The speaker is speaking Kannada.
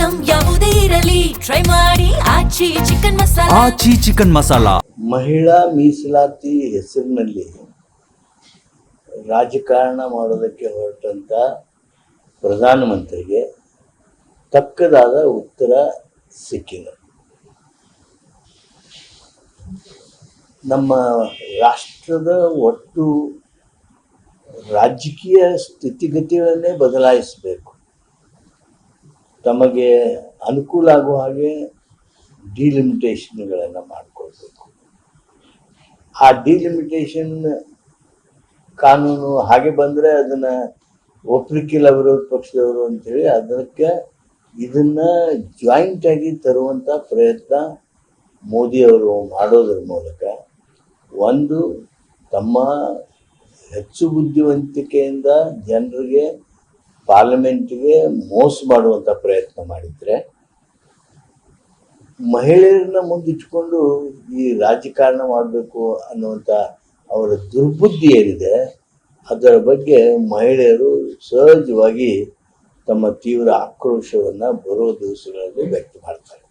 ಐಟಂ ಯಾವುದೇ ಇರಲಿ ಟ್ರೈ ಮಾಡಿ ಆಚಿ ಚಿಕನ್ ಮಸಾಲಾ. ಆಚಿ ಚಿಕನ್ ಮಸಾಲಾ. ಮಹಿಳಾ ಮೀಸಲಾತಿ ಹೆಸರಿನಲ್ಲಿ ರಾಜಕಾರಣ ಮಾಡೋದಕ್ಕೆ ಹೊರಟಂತ ಪ್ರಧಾನಮಂತ್ರಿಗೆ ತಕ್ಕದಾದ ಉತ್ತರ ಸಿಕ್ಕಿದೆ. ನಮ್ಮ ರಾಷ್ಟ್ರದ ಒಟ್ಟು ರಾಜಕೀಯ ಸ್ಥಿತಿಗತಿಗಳನ್ನೇ ಬದಲಾಯಿಸಬೇಕು. ತಮಗೆ ಅನುಕೂಲ ಆಗುವ ಹಾಗೆ ಡಿಲಿಮಿಟೇಷನ್ಗಳನ್ನು ಮಾಡಿಕೊಳ್ಬೇಕು. ಆ ಡಿಲಿಮಿಟೇಷನ್ ಕಾನೂನು ಹಾಗೆ ಬಂದರೆ ಅದನ್ನು ಒಪ್ಪಲಿಕ್ಕಿಲ್ಲ ವಿರೋಧ ಪಕ್ಷದವರು ಅಂತೇಳಿ ಅದಕ್ಕೆ ಇದನ್ನು ಜಾಯಿಂಟಾಗಿ ತರುವಂಥ ಪ್ರಯತ್ನ ಮೋದಿಯವರು ಮಾಡೋದ್ರ ಮೂಲಕ ಒಂದು ತಮ್ಮ ಹೆಚ್ಚು ಬುದ್ಧಿವಂತಿಕೆಯಿಂದ ಜನರಿಗೆ ಪಾರ್ಲಿಮೆಂಟ್ಗೆ ಮೋಸ ಮಾಡುವಂಥ ಪ್ರಯತ್ನ ಮಾಡಿದರೆ, ಮಹಿಳೆಯರನ್ನ ಮುಂದಿಟ್ಕೊಂಡು ಈ ರಾಜಕಾರಣ ಮಾಡಬೇಕು ಅನ್ನುವಂಥ ಅವರ ದುರ್ಬುದ್ಧಿ ಏನಿದೆ ಅದರ ಬಗ್ಗೆ ಮಹಿಳೆಯರು ಸಹಜವಾಗಿ ತಮ್ಮ ತೀವ್ರ ಆಕ್ರೋಶವನ್ನು ಬರೋ ದಿವಸಗಳಲ್ಲಿ ವ್ಯಕ್ತ ಮಾಡ್ತಾರೆ.